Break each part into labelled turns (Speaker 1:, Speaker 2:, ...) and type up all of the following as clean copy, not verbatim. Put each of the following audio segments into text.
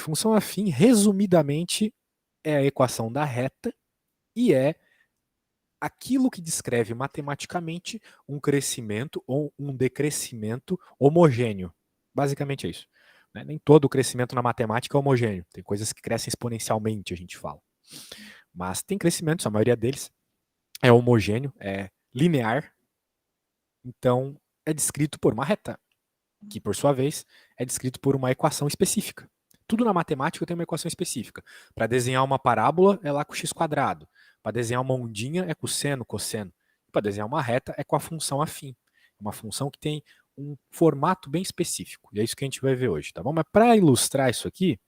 Speaker 1: Função afim, resumidamente, é a equação da reta e é aquilo que descreve matematicamente um crescimento ou um decrescimento homogêneo. Basicamente é isso. Né? Nem todo o crescimento na matemática é homogêneo. Tem coisas que crescem exponencialmente, a gente fala. Mas tem crescimentos, a maioria deles é homogêneo, é linear. Então, é descrito por uma reta, que por sua vez é descrito por uma equação específica. Tudo na matemática tem uma equação específica. Para desenhar uma parábola é lá com x quadrado. Para desenhar uma ondinha é com seno, cosseno. Para desenhar uma reta é com a função afim. Uma função que tem um formato bem específico. E é isso que a gente vai ver hoje, tá bom? Mas para ilustrar isso aqui,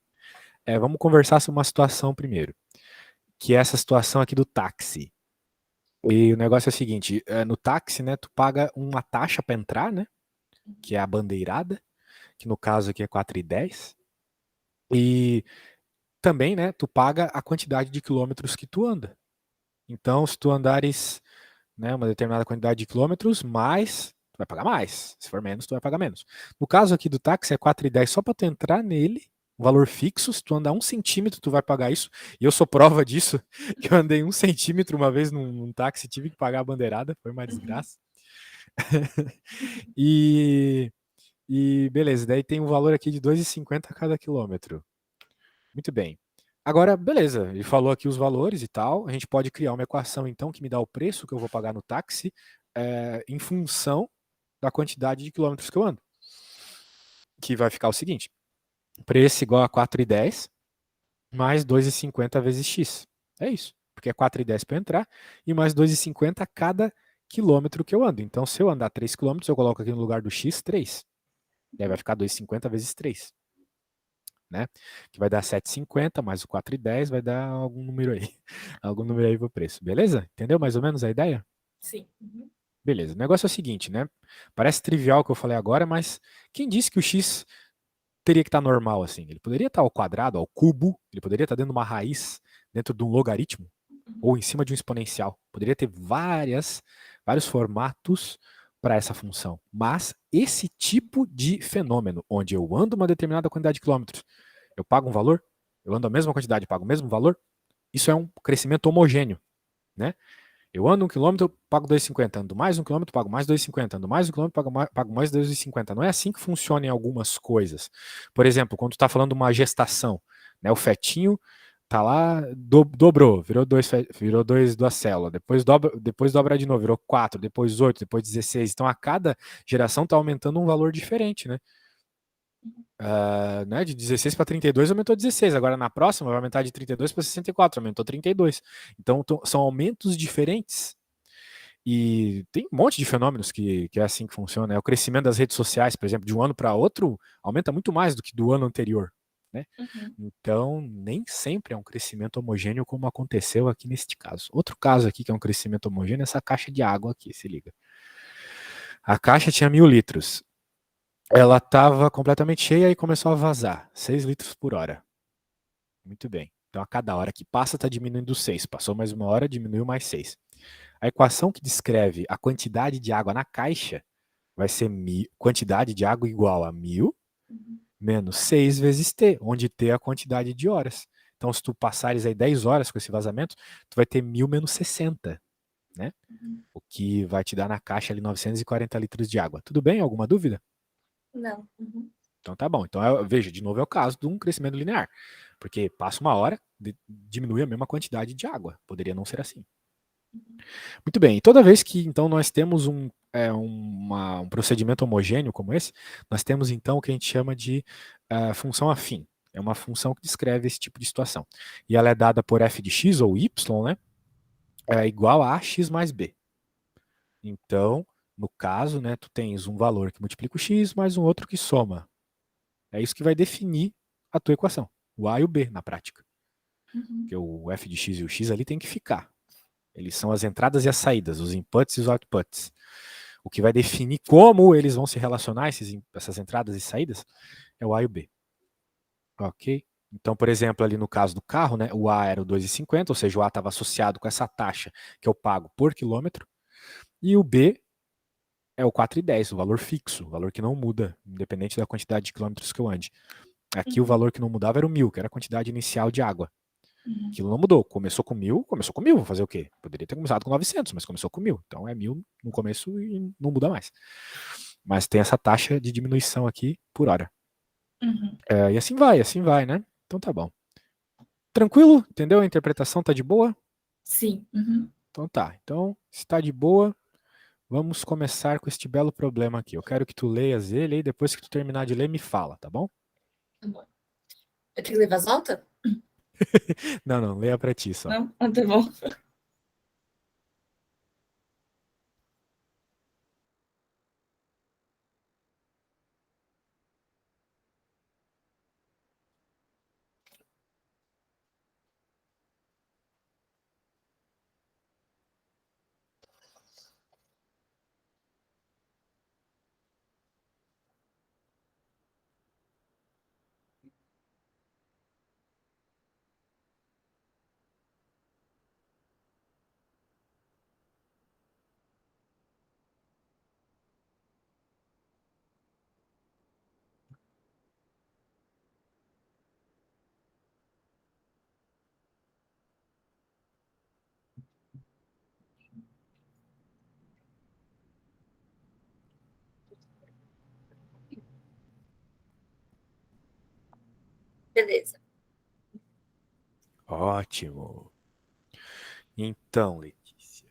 Speaker 1: vamos conversar sobre uma situação primeiro, que é essa situação aqui do táxi. E o negócio é o seguinte, no táxi, né, tu paga uma taxa para entrar, né, que é a bandeirada, que no caso aqui é 4,10. E também, né, tu paga a quantidade de quilômetros que tu anda. Então, se tu andares, né, uma determinada quantidade de quilômetros, mais, tu vai pagar mais. Se for menos, tu vai pagar menos. No caso aqui do táxi, é 4,10 só para tu entrar nele, um valor fixo. Se tu andar 1 centímetro, tu vai pagar isso. E eu sou prova disso, que eu andei 1 centímetro uma vez num táxi, tive que pagar a bandeirada, foi uma desgraça. e, e beleza, daí tem um valor aqui de 2,50 a cada quilômetro. Muito bem. Agora, beleza, ele falou aqui os valores e tal. A gente pode criar uma equação, então, que me dá o preço que eu vou pagar no táxi em função da quantidade de quilômetros que eu ando. Que vai ficar o seguinte: preço igual a 4,10 mais 2,50 vezes x. É isso. Porque é 4,10 para entrar e mais 2,50 a cada quilômetro que eu ando. Então, se eu andar 3 quilômetros, eu coloco aqui no lugar do x 3. E aí vai ficar 2,50 vezes 3. Né? Que vai dar 7,50 mais o 4,10 vai dar algum número aí. Algum número aí pro preço. Beleza? Entendeu mais ou menos a ideia?
Speaker 2: Sim. Uhum.
Speaker 1: Beleza. O negócio é o seguinte, né? Parece trivial o que eu falei agora, mas quem disse que o x teria que estar normal assim? Ele poderia estar ao quadrado, ao cubo, ele poderia estar dentro de uma raiz, dentro de um logaritmo, ou em cima de um exponencial. Poderia ter vários formatos para essa função. Mas esse tipo de fenômeno, onde eu ando uma determinada quantidade de quilômetros, eu pago um valor, eu ando a mesma quantidade, pago o mesmo valor, isso é um crescimento homogêneo, né? Eu ando 1 quilômetro, pago 2,50. Ando mais 1 quilômetro, pago mais 2,50. Ando mais 1 quilômetro, pago mais 2,50. Não é assim que funciona em algumas coisas. Por exemplo, quando tu está falando de uma gestação, né, o fetinho tá lá, dobrou, virou dois da célula, depois dobra de novo, virou 4, depois 8, depois 16. Então a cada geração está aumentando um valor diferente, né? Né, de 16 para 32 aumentou 16. Agora na próxima vai aumentar de 32 para 64, aumentou 32. Então são aumentos diferentes. E tem um monte de fenômenos que é assim que funciona. É o crescimento das redes sociais, por exemplo, de um ano para outro, aumenta muito mais do que do ano anterior. Né?
Speaker 2: Uhum.
Speaker 1: Então, nem sempre é um crescimento homogêneo como aconteceu aqui neste caso. Outro caso aqui que é um crescimento homogêneo é essa caixa de água aqui, se liga. A caixa tinha 1.000 litros. Ela estava completamente cheia e começou a vazar, 6 litros por hora. Muito bem. Então, a cada hora que passa, está diminuindo 6. Passou mais uma hora, diminuiu mais 6. A equação que descreve a quantidade de água na caixa vai ser quantidade de água igual a 1.000 menos 6 vezes T, onde T é a quantidade de horas. Então, se tu passares aí 10 horas com esse vazamento, tu vai ter 1.000 menos 60, né? O que vai te dar na caixa ali 940 litros de água. Tudo bem? Alguma dúvida?
Speaker 2: Não. Uhum.
Speaker 1: Então tá bom. Então veja, de novo é o caso de um crescimento linear, porque passa uma hora, diminui a mesma quantidade de água. Poderia não ser assim. Muito bem. E toda vez que então nós temos um procedimento homogêneo como esse, nós temos então o que a gente chama de função afim. É uma função que descreve esse tipo de situação. E ela é dada por f de x ou y, né? É igual a x mais b. Então, no caso, né, tu tens um valor que multiplica o x mais um outro que soma. É isso que vai definir a tua equação, o a e o b na prática.
Speaker 2: Uhum.
Speaker 1: Porque o f de x e o x ali tem que ficar. Eles são as entradas e as saídas, os inputs e os outputs. O que vai definir como eles vão se relacionar, essas entradas e saídas, é o A e o B. Ok? Então, por exemplo, ali no caso do carro, né, o A era o 2,50, ou seja, o A estava associado com essa taxa que eu pago por quilômetro, e o B é o 4,10, o valor fixo, o valor que não muda, independente da quantidade de quilômetros que eu ande. Aqui o valor que não mudava era o 1.000, que era a quantidade inicial de água.
Speaker 2: Uhum.
Speaker 1: Aquilo não mudou. Começou com 1.000, começou com 1.000. Vou fazer o quê? Poderia ter começado com 900, mas começou com 1.000. Então é 1.000 no começo e não muda mais. Mas tem essa taxa de diminuição aqui por hora.
Speaker 2: Uhum.
Speaker 1: E assim vai, né? Então tá bom. Tranquilo? Entendeu? A interpretação tá de boa?
Speaker 2: Sim. Uhum.
Speaker 1: Então tá. Então, se tá de boa, vamos começar com este belo problema aqui. Eu quero que tu leias ele e depois que tu terminar de ler, me fala, tá bom?
Speaker 2: Tá bom. Eu tenho que ler voz alta?
Speaker 1: Não, não, leia pra ti só.
Speaker 2: Não? Ah, tá bom. Beleza.
Speaker 1: Ótimo. Então, Letícia,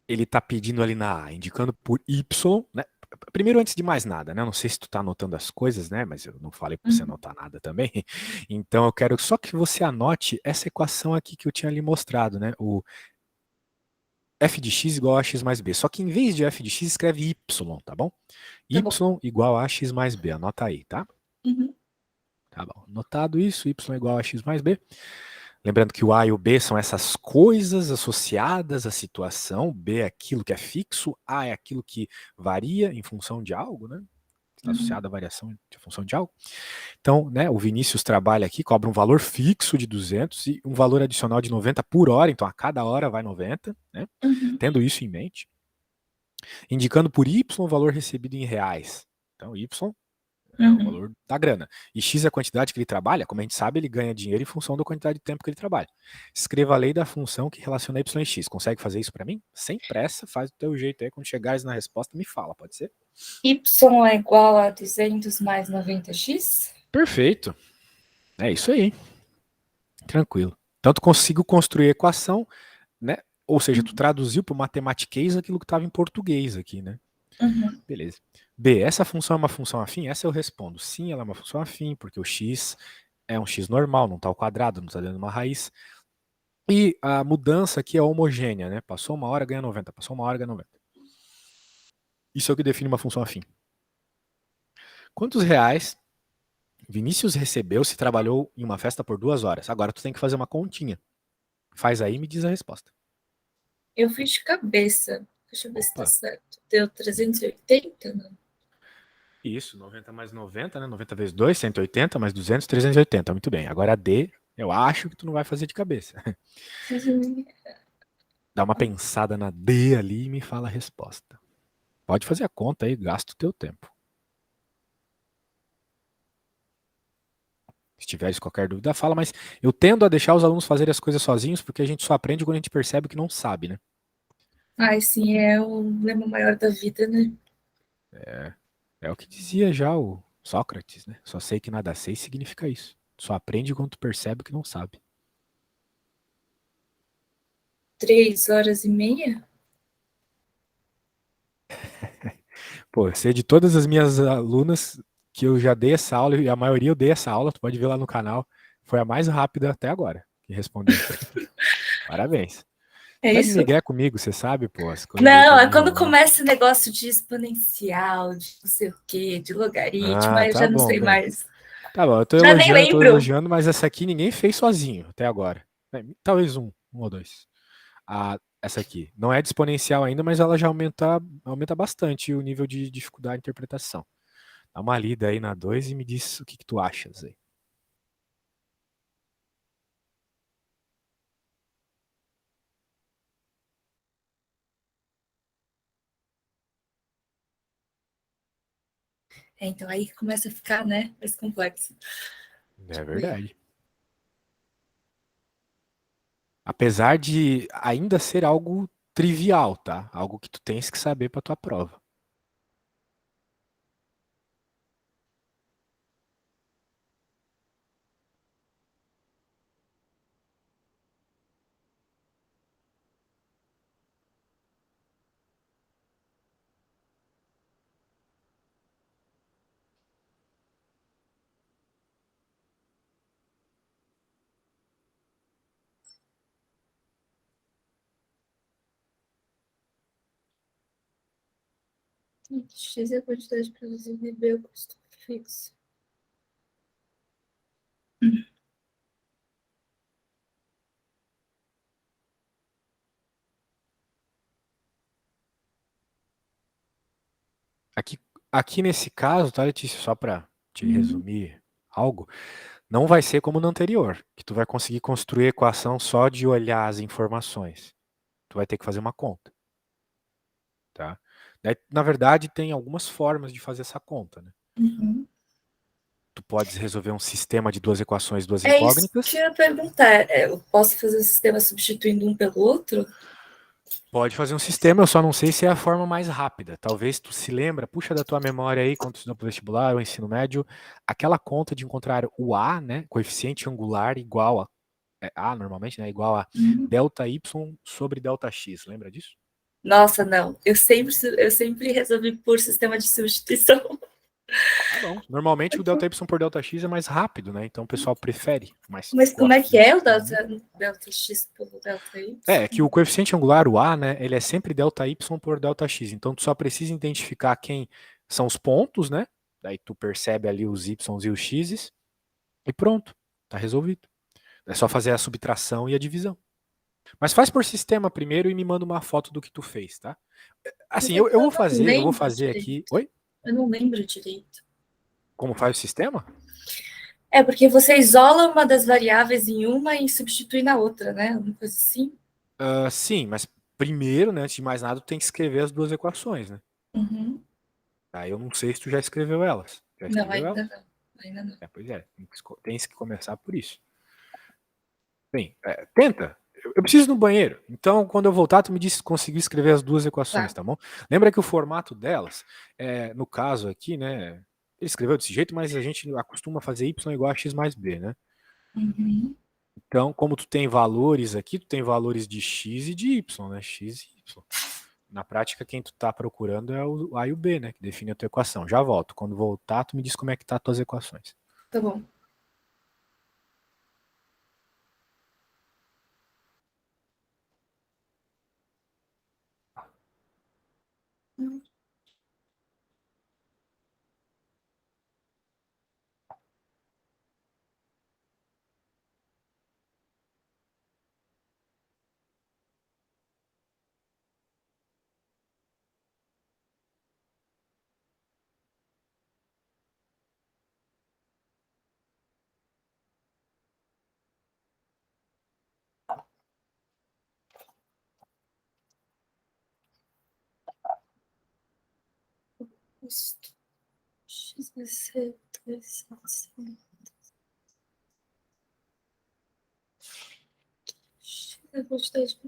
Speaker 1: ele tá pedindo ali na A, indicando por Y, né? Primeiro, antes de mais nada, né? Eu não sei se tu tá anotando as coisas, né? Mas eu não falei pra você
Speaker 2: Uhum.
Speaker 1: anotar nada também. Então eu quero só que você anote essa equação aqui que eu tinha lhe mostrado, né? O f de x igual a x mais b. Só que em vez de f de x, escreve y, tá bom?
Speaker 2: Tá
Speaker 1: Y
Speaker 2: bom.
Speaker 1: igual a x mais b. Anota aí, tá?
Speaker 2: Uhum.
Speaker 1: Tá bom. Anotado isso, y igual a x mais b. Lembrando que o A e o B são essas coisas associadas à situação, B é aquilo que é fixo, A é aquilo que varia em função de algo, né? Está
Speaker 2: Uhum.
Speaker 1: associado à variação em função de algo. Então, né, o Vinícius trabalha aqui, cobra um valor fixo de 200 e um valor adicional de 90 por hora, então a cada hora vai 90, né?
Speaker 2: Uhum.
Speaker 1: Tendo isso em mente. Indicando por Y o valor recebido em reais. Então, Y é o
Speaker 2: Uhum.
Speaker 1: valor da grana. E X é a quantidade que ele trabalha. Como a gente sabe, ele ganha dinheiro em função da quantidade de tempo que ele trabalha. Escreva a lei da função que relaciona Y e X. Consegue fazer isso para mim? Sem pressa, faz do teu jeito aí. Quando chegares na resposta, me fala, pode ser?
Speaker 2: Y é igual a 200 mais 90x?
Speaker 1: Perfeito. É isso aí. Tranquilo. Então, tu consigo construir a equação, né? Ou seja, tu
Speaker 2: Uhum.
Speaker 1: traduziu para o matematiquês aquilo que estava em português aqui, né?
Speaker 2: Uhum.
Speaker 1: Beleza. B, essa função é uma função afim? Essa eu respondo. Sim, ela é uma função afim, porque o x é um x normal, não está ao quadrado, não está dando uma raiz. E a mudança aqui é homogênea, né? Passou uma hora, ganha 90. Passou uma hora, ganha 90. Isso é o que define uma função afim. Quantos reais Vinícius recebeu se trabalhou em uma festa por 2 horas? Agora tu tem que fazer uma continha. Faz aí e me diz a resposta.
Speaker 2: Eu fiz de cabeça. Deixa eu ver se tá
Speaker 1: Opa,
Speaker 2: certo. Deu 380, não?
Speaker 1: isso, 90 mais 90, né? 90 vezes 2, 180, mais 200, 380. Muito bem. Agora a D, eu acho que tu não vai fazer de cabeça. Dá uma pensada na D ali e me fala a resposta. Pode fazer a conta aí, gasta o teu tempo. Se tiveres qualquer dúvida, fala, mas eu tendo a deixar os alunos fazerem as coisas sozinhos porque a gente só aprende quando a gente percebe que não sabe, né?
Speaker 2: Ai, sim, é o lema maior da vida, né?
Speaker 1: É o que dizia já o Sócrates, né? Só sei que nada sei significa isso. Só aprende quando tu percebe que não sabe.
Speaker 2: 3 horas e meia?
Speaker 1: Pô, eu sei de todas as minhas alunas que eu já dei essa aula, e a maioria eu dei essa aula, tu pode ver lá no canal, foi a mais rápida até agora que respondeu. Parabéns.
Speaker 2: É
Speaker 1: Tá de
Speaker 2: isso?
Speaker 1: migué comigo, você sabe, pô, as coisas aí com
Speaker 2: Não,
Speaker 1: os
Speaker 2: é
Speaker 1: meus
Speaker 2: quando
Speaker 1: alunos.
Speaker 2: começa o negócio de exponencial, de não sei o quê, de logaritmo,
Speaker 1: Ah,
Speaker 2: aí eu
Speaker 1: tá
Speaker 2: já não
Speaker 1: bom,
Speaker 2: sei
Speaker 1: bem.
Speaker 2: mais.
Speaker 1: Tá bom,
Speaker 2: Já nem
Speaker 1: eu tô
Speaker 2: lembro.
Speaker 1: elogiando, mas essa aqui ninguém fez sozinho até agora. Talvez um ou dois. Essa aqui. Não é de exponencial ainda, mas ela já aumenta bastante o nível de dificuldade de interpretação. Dá uma lida aí na 2 e me diz o que, que tu achas aí.
Speaker 2: Então aí começa a ficar, né, mais complexo.
Speaker 1: É
Speaker 2: Tipo,
Speaker 1: verdade. Apesar de ainda ser algo trivial, tá? Algo que tu tens que saber para tua prova.
Speaker 2: X é a quantidade produzida e B é o custo fixo.
Speaker 1: Aqui, aqui nesse caso, tá, Letícia? Só para te
Speaker 2: Uhum.
Speaker 1: resumir algo, não vai ser como no anterior, que tu vai conseguir construir a equação só de olhar as informações. Tu vai ter que fazer uma conta, tá? Daí, na verdade, tem algumas formas de fazer essa conta, né?
Speaker 2: Uhum.
Speaker 1: Tu podes resolver um sistema de duas equações, duas
Speaker 2: É isso que
Speaker 1: incógnitas.
Speaker 2: eu ia perguntar. Eu posso fazer o sistema substituindo um pelo outro?
Speaker 1: Pode fazer um sistema, eu só não sei se é a forma mais rápida. Talvez tu se lembra, puxa da tua memória aí, quando tu estudou pro vestibular ou ensino médio, aquela conta de encontrar o A, né, coeficiente angular igual a, A normalmente, né, igual a
Speaker 2: Uhum.
Speaker 1: delta Y sobre delta X, lembra disso?
Speaker 2: Nossa, não. Eu sempre resolvi por sistema de substituição.
Speaker 1: Tá bom. Normalmente o delta Y por delta X é mais rápido, né, então o pessoal prefere, mas
Speaker 2: Mas como é
Speaker 1: gosta
Speaker 2: que
Speaker 1: de um
Speaker 2: é o
Speaker 1: sistema.
Speaker 2: delta X pelo delta Y?
Speaker 1: É que o coeficiente angular, o A, né, ele é sempre delta Y por delta X. Então tu só precisa identificar quem são os pontos, né? Daí tu percebe ali os Y e os X e pronto, tá resolvido. É só fazer a subtração e a divisão. Mas faz por sistema primeiro e me manda uma foto do que tu fez, tá?
Speaker 2: Mas
Speaker 1: Assim,
Speaker 2: é
Speaker 1: eu,
Speaker 2: que
Speaker 1: eu
Speaker 2: eu
Speaker 1: vou
Speaker 2: não
Speaker 1: fazer, eu vou
Speaker 2: lembro
Speaker 1: fazer aqui.
Speaker 2: direito.
Speaker 1: Oi?
Speaker 2: Eu não lembro direito.
Speaker 1: Como faz o sistema?
Speaker 2: É porque você isola uma das variáveis em uma e substitui na outra, né? Uma coisa assim.
Speaker 1: Sim, mas primeiro, né, antes de mais nada, tu tem que escrever as duas equações, né?
Speaker 2: Uhum.
Speaker 1: Aí eu não sei se tu já escreveu elas. Já
Speaker 2: Não,
Speaker 1: escreveu
Speaker 2: ainda
Speaker 1: elas?
Speaker 2: não. Ainda não.
Speaker 1: Pois é, tens que começar por isso. Bem, tenta. Eu preciso ir no banheiro. Então, quando eu voltar, tu me diz se conseguiu escrever as duas equações,
Speaker 2: Tá.
Speaker 1: tá bom? Lembra que o formato delas, no caso aqui, né? Ele escreveu desse jeito, mas a gente acostuma fazer y igual a x mais b, né?
Speaker 2: Uhum.
Speaker 1: Então, como tu tem valores aqui, tu tem valores de x e de y, né? X e y. Na prática, quem tu tá procurando é o a e o b, né? Que define a tua equação. Já volto. Quando voltar, tu me diz como é que tá as tuas equações.
Speaker 2: Tá bom. X vai ser 3,5. X é a quantidade de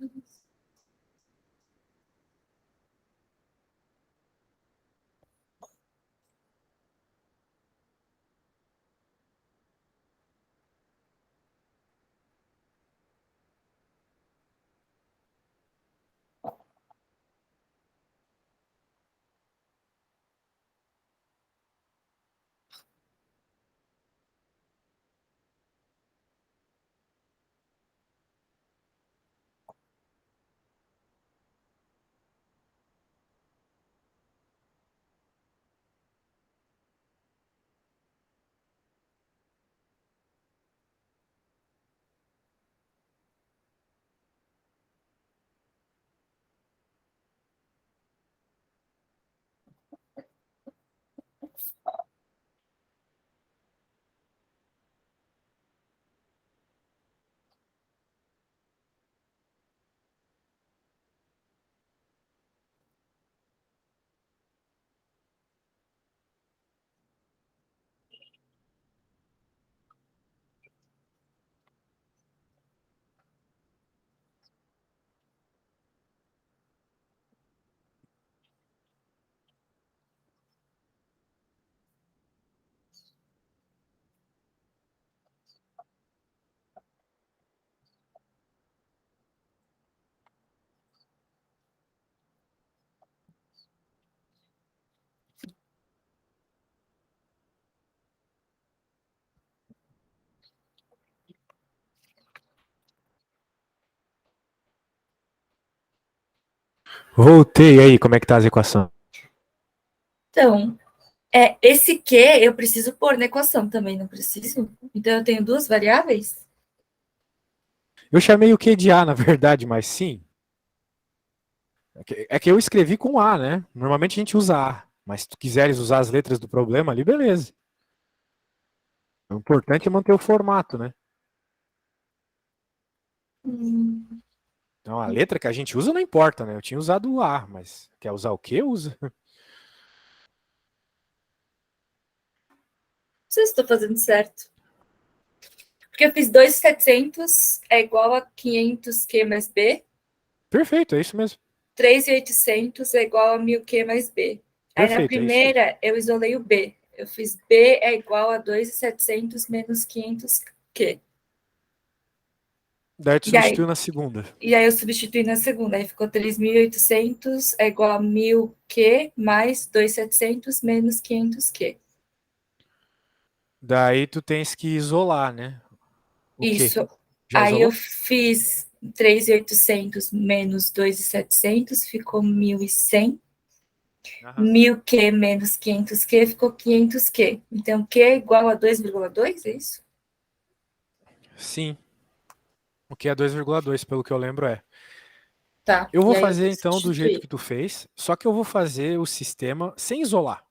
Speaker 1: Voltei aí, como é que tá as equações?
Speaker 2: Então, esse Q eu preciso pôr na equação também, não preciso? Então, eu tenho duas variáveis?
Speaker 1: Eu chamei o Q de A, na verdade, mas sim. É que eu escrevi com A, né? Normalmente a gente usa A, mas se tu quiseres usar as letras do problema ali, beleza. O importante é manter o formato, né?
Speaker 2: Hum,
Speaker 1: Então a letra que a gente usa não importa, né? Eu tinha usado o A, mas quer usar o Q? Usa.
Speaker 2: não sei se estou fazendo certo. Porque eu fiz 2.700 é igual a 500Q mais B.
Speaker 1: Perfeito, é isso mesmo.
Speaker 2: 3.800 é igual a 1.000Q mais B. Aí na
Speaker 1: Perfeito, é isso aí.
Speaker 2: primeira eu isolei o B. Eu fiz B é igual a 2.700 menos 500Q.
Speaker 1: Daí tu
Speaker 2: E aí,
Speaker 1: substituiu na segunda.
Speaker 2: eu substituí na segunda. Aí ficou 3.800 é igual a 1.000Q mais 2.700 menos 500Q.
Speaker 1: Daí tu tens que isolar, né? O quê?
Speaker 2: Isso.
Speaker 1: Já
Speaker 2: Aí eu
Speaker 1: isolou?
Speaker 2: fiz 3.800 menos 2.700 ficou 1.100.
Speaker 1: Aham.
Speaker 2: 1.000Q menos 500Q ficou 500Q. Então, Q é igual a 2,2, é isso?
Speaker 1: Sim. O que é 2,2, pelo que eu lembro é.
Speaker 2: Tá.
Speaker 1: Eu
Speaker 2: E
Speaker 1: vou
Speaker 2: aí eu
Speaker 1: fazer
Speaker 2: vou
Speaker 1: então do jeito que
Speaker 2: substituir.
Speaker 1: tu fez, só que eu vou fazer o sistema sem isolar,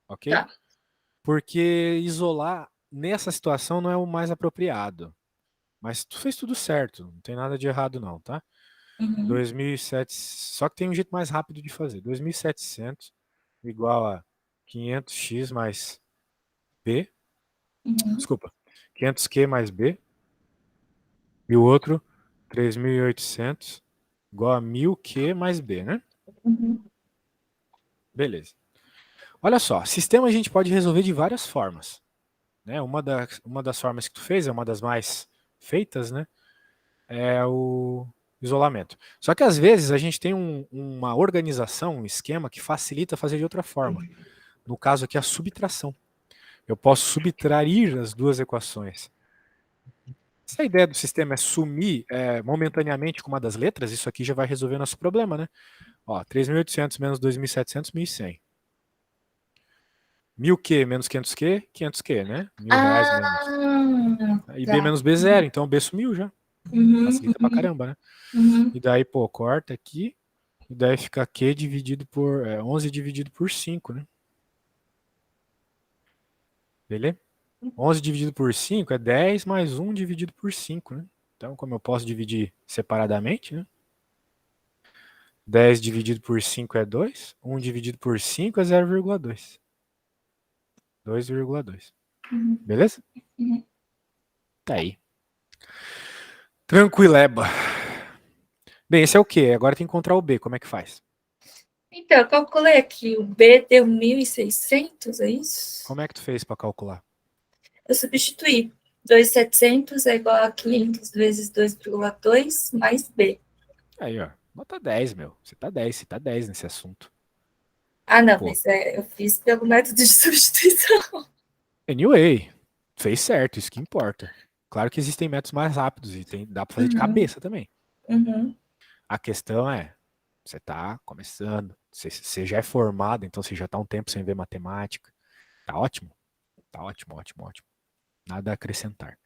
Speaker 1: ok?
Speaker 2: Tá.
Speaker 1: Porque isolar nessa situação não é o mais apropriado. Mas tu fez tudo certo, não tem nada de errado não, tá?
Speaker 2: Uhum.
Speaker 1: 2.700, só que tem um jeito mais rápido de fazer. 2.700 igual a 500x mais b,
Speaker 2: Uhum.
Speaker 1: desculpa, 500q mais b, e o outro 3.800 igual a 1.000q mais b, né?
Speaker 2: Uhum.
Speaker 1: Beleza. Olha só, sistema a gente pode resolver de várias formas, né? Uma das formas que tu fez, é uma das mais feitas, né? É o isolamento. Só que às vezes a gente tem uma organização, um esquema que facilita fazer de outra forma. No caso aqui, a subtração. Eu posso subtrair as duas equações. Se a ideia do sistema é sumir momentaneamente com uma das letras, isso aqui já vai resolver nosso problema, né? Ó, 3.800 menos 2.700, 1.100. 1.000Q menos 500Q, 500Q, né? R$ 1.000 menos.
Speaker 2: Ah,
Speaker 1: E B
Speaker 2: tá.
Speaker 1: menos B zero, então B sumiu já.
Speaker 2: Uhum,
Speaker 1: Facilita pra
Speaker 2: uhum,
Speaker 1: caramba, né?
Speaker 2: uhum,
Speaker 1: E daí, pô, corta aqui. E daí fica Q dividido por 11 dividido por 5, né? Beleza? 11 dividido por 5 é 10 mais 1 dividido por 5, né? Então, como eu posso dividir separadamente, né? 10 dividido por 5 é 2. 1 dividido por 5 é 0,2. 2,2.
Speaker 2: uhum,
Speaker 1: Beleza?
Speaker 2: uhum.
Speaker 1: Tá aí. Tranquileba. Bem, esse é o Q. Agora tem que encontrar o B. Como é que faz?
Speaker 2: Então, eu calculei aqui. O B deu 1.600, é isso?
Speaker 1: Como é que tu fez para calcular?
Speaker 2: Eu substituí. 2.700 é igual a 500 vezes 2,2 mais B.
Speaker 1: Aí, ó. Bota 10, meu. Você tá 10 nesse assunto.
Speaker 2: Ah, não,
Speaker 1: Pô,
Speaker 2: mas eu fiz pelo método de substituição.
Speaker 1: anyway, fez certo, isso que importa. Claro que existem métodos mais rápidos e dá para fazer de
Speaker 2: Uhum,
Speaker 1: cabeça também.
Speaker 2: uhum,
Speaker 1: A questão é, você está começando, você já é formado, então você já está um tempo sem ver matemática. Tá ótimo? Tá ótimo, ótimo, ótimo. Nada a acrescentar.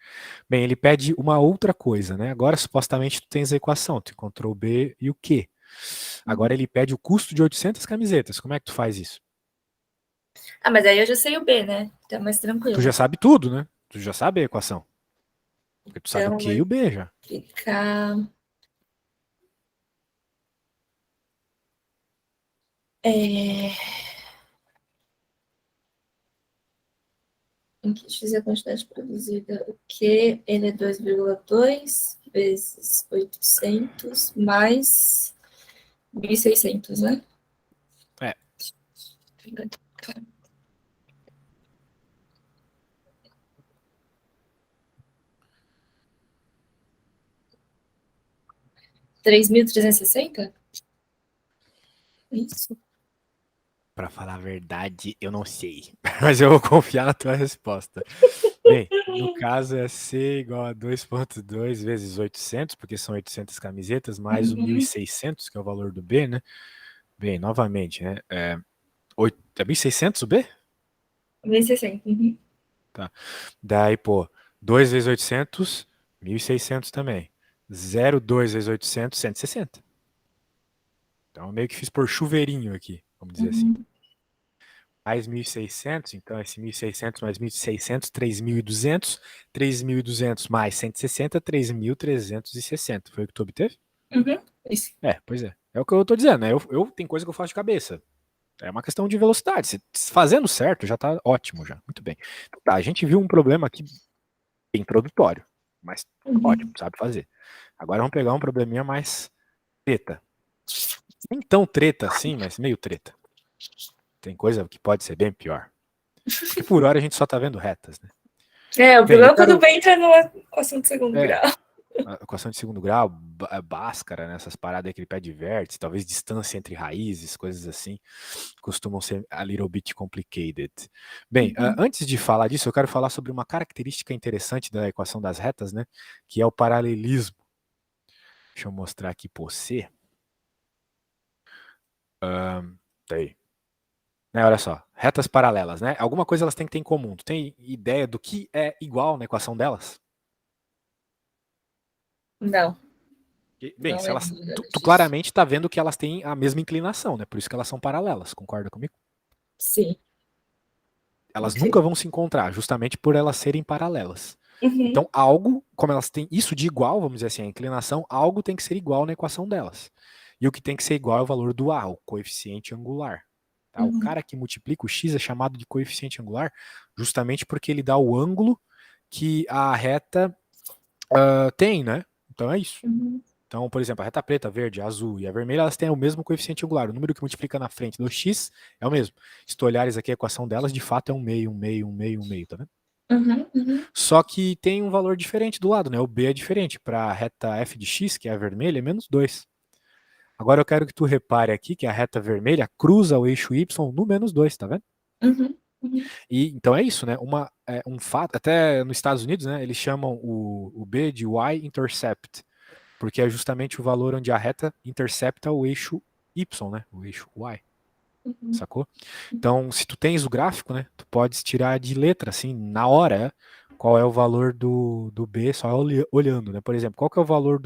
Speaker 1: Bem, ele pede uma outra coisa, né? Agora, supostamente, tu tens a equação, tu encontrou o B e o Q.
Speaker 2: uhum.
Speaker 1: Agora ele pede o custo de 800 camisetas. Como é que tu faz isso?
Speaker 2: Ah, mas aí eu já sei o B, né? Tá mais
Speaker 1: Tu já
Speaker 2: tranquilo.
Speaker 1: sabe tudo, né? Tu já sabe a equação. Porque tu sabe o
Speaker 2: Então,
Speaker 1: Q e
Speaker 2: vai
Speaker 1: o B já.
Speaker 2: ficar. É, em que x é a quantidade produzida, o Q, ele é 2,2 vezes 800 mais 1.600, né?
Speaker 1: É,
Speaker 2: 3.360? Isso.
Speaker 1: pra falar a verdade, eu não sei. Mas eu vou confiar na tua resposta. Bem, no caso é C igual a 2,2 vezes 800, porque são 800 camisetas, mais o 1.600, que é o valor do B, né? Bem, novamente, né? É 1.600 o B?
Speaker 2: 1.600. Uhum.
Speaker 1: Tá. Daí, pô, 2 vezes 800, 1.600 também. 0,2 vezes 800, 160. Então, eu meio que fiz por chuveirinho aqui, vamos dizer assim.
Speaker 2: Uhum.
Speaker 1: Mais 1.600, então esse 1.600 mais 1.600, 3.200. 3.200 mais 160, 3.360. Foi o que tu obteve?
Speaker 2: Uhum. Isso.
Speaker 1: Pois é. É o que eu tô dizendo, né? Tem coisa que eu faço de cabeça. É uma questão de velocidade. Se fazendo certo, já tá ótimo já. Muito bem. Então, tá, a gente viu um problema aqui introdutório, mas ótimo,
Speaker 2: Uhum.
Speaker 1: sabe fazer. Agora vamos pegar um probleminha mais treta. Nem tão treta assim, mas meio treta. Tem coisa que pode ser bem pior. Porque por hora a gente só tá vendo retas, né?
Speaker 2: É, o
Speaker 1: Bem, eu
Speaker 2: problema é quando
Speaker 1: quero.
Speaker 2: vem entra numa equação de segundo
Speaker 1: É,
Speaker 2: grau.
Speaker 1: a equação de segundo grau, Bhaskara, né, essas paradas aí que ele pede vértice, talvez distância entre raízes, coisas assim, costumam ser a little bit complicated. Bem,
Speaker 2: Uhum.
Speaker 1: antes de falar disso, eu quero falar sobre uma característica interessante da equação das retas, né, que é o paralelismo. Deixa eu mostrar aqui por você. Tá aí. Né, olha só, retas paralelas, né? Alguma coisa elas têm que ter em comum. Tu tem ideia do que é igual na equação delas?
Speaker 2: Não,
Speaker 1: Bem,
Speaker 2: não
Speaker 1: se
Speaker 2: lembro
Speaker 1: elas, tu
Speaker 2: disso.
Speaker 1: claramente está vendo que elas têm a mesma inclinação, né? Por isso que elas são paralelas, concorda comigo?
Speaker 2: Sim.
Speaker 1: Elas
Speaker 2: Ok.
Speaker 1: nunca vão se encontrar, justamente por elas serem paralelas.
Speaker 2: Uhum.
Speaker 1: Então, algo, como elas têm isso de igual, vamos dizer assim, a inclinação, algo tem que ser igual na equação delas. E o que tem que ser igual é o valor do A, o coeficiente angular. Tá? O
Speaker 2: Uhum.
Speaker 1: cara que multiplica o x é chamado de coeficiente angular, justamente porque ele dá o ângulo que a reta tem, né? Então é isso.
Speaker 2: Uhum.
Speaker 1: Então, por exemplo, a reta preta, a verde, a azul e a vermelha, elas têm o mesmo coeficiente angular. O número que multiplica na frente do x é o mesmo. Se tu olhares aqui a equação delas, de fato é um meio, um meio, um meio, um meio, tá vendo?
Speaker 2: Uhum. Uhum.
Speaker 1: Só que tem um valor diferente do lado, né? O b é diferente. Para a reta f de x, que é a vermelha, é menos 2. Agora eu quero que tu repare aqui que a reta vermelha cruza o eixo y no menos 2, tá vendo?
Speaker 2: Uhum. Uhum.
Speaker 1: E então é isso, né? Um fato, até nos Estados Unidos, né? Eles chamam o b de y-intercept, porque é justamente o valor onde a reta intercepta o eixo y, né? O eixo y,
Speaker 2: Uhum.
Speaker 1: sacou? Então, se tu tens o gráfico, né? Tu podes tirar de letra, assim, na hora, qual é o valor do b só olhando, né? Por exemplo, qual que é o valor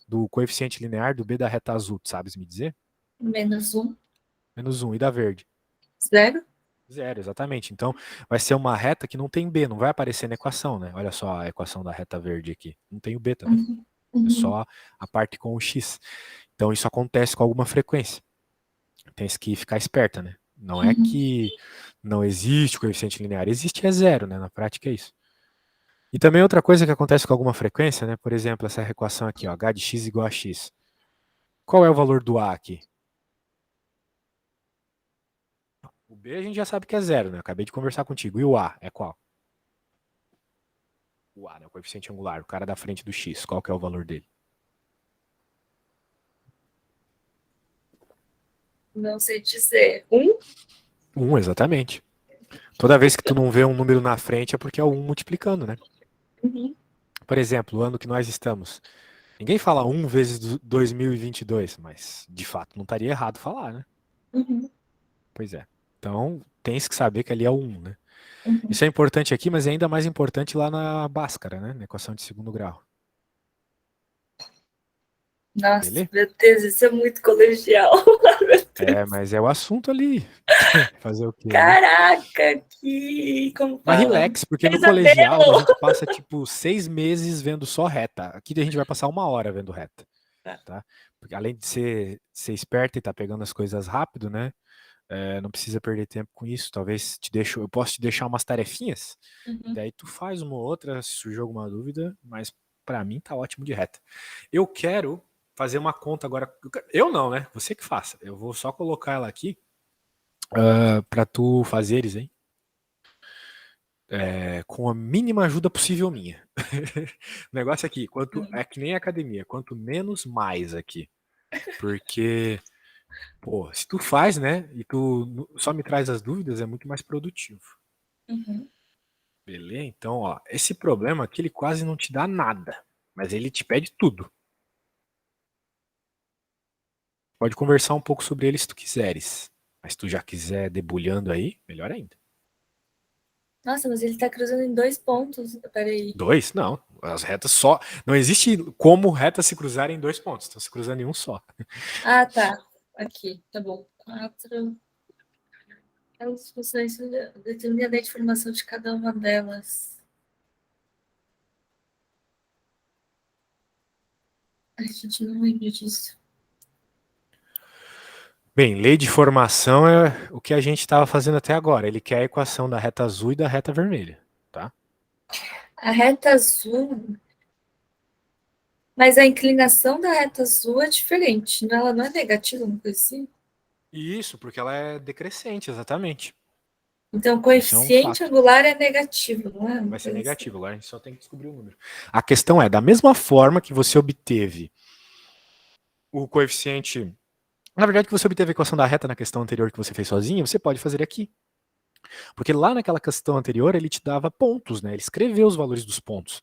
Speaker 1: do coeficiente linear do b da reta azul, tu sabes me dizer?
Speaker 2: -1.
Speaker 1: Menos 1. E da verde?
Speaker 2: 0.
Speaker 1: Zero, exatamente. Então, vai ser uma reta que não tem b, não vai aparecer na equação, né? Olha só a equação da reta verde aqui. Não tem o b, tá vendo?
Speaker 2: Uhum.
Speaker 1: É
Speaker 2: Uhum.
Speaker 1: só a parte com o x. Então, isso acontece com alguma frequência. Tem que ficar esperta, né? Não é
Speaker 2: Uhum.
Speaker 1: que não existe coeficiente linear, existe é zero, né? Na prática é isso. E também outra coisa que acontece com alguma frequência, né? Por exemplo, essa equação aqui, ó, h de x igual a x. Qual é o valor do a aqui? O b a gente já sabe que é zero, né? Eu acabei de conversar contigo. E o a é qual? O a, né? O coeficiente angular, o cara da frente do x. Qual que é o valor dele?
Speaker 2: Não sei dizer. 1.
Speaker 1: 1, exatamente. Toda vez que tu não vê um número na frente é porque é o 1 multiplicando, né?
Speaker 2: Uhum.
Speaker 1: Por exemplo, o ano que nós estamos. Ninguém fala 1 vezes 2022, mas de fato não estaria errado falar, né?
Speaker 2: Uhum.
Speaker 1: Pois é. Então, tens que saber que ali é o 1, né?
Speaker 2: Uhum.
Speaker 1: Isso é importante aqui, mas é ainda mais importante lá na Bhaskara, né? Na equação de segundo grau.
Speaker 2: Nossa,
Speaker 1: Beleza?
Speaker 2: meu Deus, isso é muito colegial. Meu
Speaker 1: É,
Speaker 2: Deus.
Speaker 1: mas é o assunto ali. Fazer o quê, né?
Speaker 2: Caraca, que. Como
Speaker 1: Mas
Speaker 2: fala?
Speaker 1: relax, porque no colegial a
Speaker 2: Pesadelo!
Speaker 1: gente passa tipo 6 meses vendo só reta. Aqui a gente vai passar 1 hora vendo reta,
Speaker 2: Tá.
Speaker 1: tá? Porque além de ser esperto e tá pegando as coisas rápido, né? Não precisa perder tempo com isso. Talvez eu posso te deixar umas tarefinhas, e
Speaker 2: Uhum.
Speaker 1: daí tu faz uma ou outra, se surgir alguma dúvida, mas pra mim tá ótimo de reta. Eu quero fazer uma conta agora. Eu não, né? Você que faça. Eu vou só colocar ela aqui pra tu fazeres, hein? Com a mínima ajuda possível minha. O negócio aqui, é que nem academia, quanto menos mais aqui. Porque, pô, se tu faz, né, e tu só me traz as dúvidas, é muito mais produtivo.
Speaker 2: Uhum.
Speaker 1: Beleza? Então, ó, esse problema aqui, ele quase não te dá nada, mas ele te pede tudo. Pode conversar um pouco sobre ele se tu quiseres. Mas se tu já quiser debulhando aí, melhor ainda.
Speaker 2: Nossa, mas ele tá cruzando em 2 pontos. Peraí.
Speaker 1: Dois? Não. As retas só. Não existe como retas se cruzarem em 2 pontos. Estão se cruzando em um só.
Speaker 2: Ah, tá. Aqui, tá bom. 4. As funções determinam a informação de cada uma delas. Ai, gente, não lembro disso.
Speaker 1: Bem, lei de formação é o que a gente estava fazendo até agora. Ele quer a equação da reta azul e da reta vermelha, tá?
Speaker 2: A reta azul. Mas a inclinação da reta azul é diferente. Ela não é negativa, uma coisa assim?
Speaker 1: Isso, porque ela é decrescente, exatamente.
Speaker 2: Então, o
Speaker 1: Isso é um
Speaker 2: coeficiente
Speaker 1: fato.
Speaker 2: angular é negativo, não é? Uma
Speaker 1: Vai ser
Speaker 2: coisa assim.
Speaker 1: negativo, agora a gente só tem que descobrir o número. A questão é, da mesma forma que você obteve o coeficiente. Na verdade, que você obteve a equação da reta na questão anterior que você fez sozinho, você pode fazer aqui. Porque lá naquela questão anterior, ele te dava pontos, né? Ele escreveu os valores dos pontos.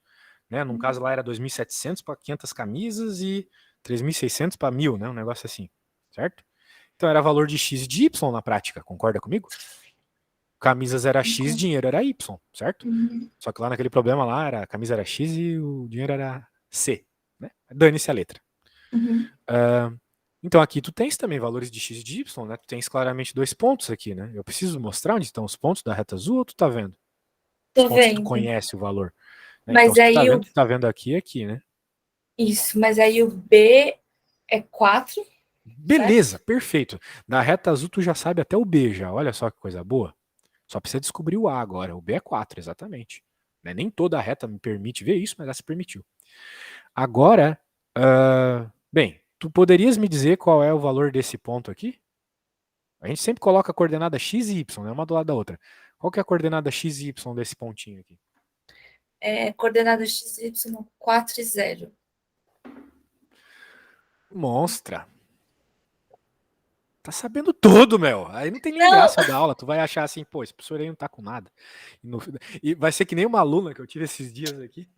Speaker 1: Né? Num caso lá era 2.700 para 500 camisas e 3.600 para 1.000, né? Um negócio assim, certo? Então era valor de x e de y na prática, concorda comigo? Camisas era x, dinheiro era y, certo?
Speaker 2: Uhum.
Speaker 1: Só que lá naquele problema lá, a camisa era x e o dinheiro era c, né? Dane-se a letra.
Speaker 2: Uhum.
Speaker 1: Então aqui tu tens também valores de x e de y, né? Tu tens claramente 2 pontos aqui, né? Eu preciso mostrar onde estão os pontos da reta azul ou tu tá vendo? Os
Speaker 2: Tô
Speaker 1: pontos que tu
Speaker 2: vendo.
Speaker 1: conhece o valor. Né? Então
Speaker 2: Mas
Speaker 1: se tu
Speaker 2: aí o.
Speaker 1: tá vendo aqui, é aqui, né?
Speaker 2: Isso, mas aí o B é 4,
Speaker 1: Beleza,
Speaker 2: certo?
Speaker 1: perfeito. Na reta azul tu já sabe até o B já, olha só que coisa boa. Só precisa descobrir o A agora, o B é 4, exatamente. Né? Nem toda a reta me permite ver isso, mas essa permitiu. Agora, bem, tu poderias me dizer qual é o valor desse ponto aqui? A gente sempre coloca a coordenada x e y, né? Uma do lado da outra. Qual que é a coordenada x e y desse pontinho aqui?
Speaker 2: É coordenada XY 4 e 0.
Speaker 1: Monstra. Tá sabendo tudo, meu. Aí não tem nem
Speaker 2: Não!
Speaker 1: graça eu dar aula. Tu vai achar assim, pô, esse professor aí não tá com nada. E vai ser que nem uma aluna que eu tive esses dias aqui.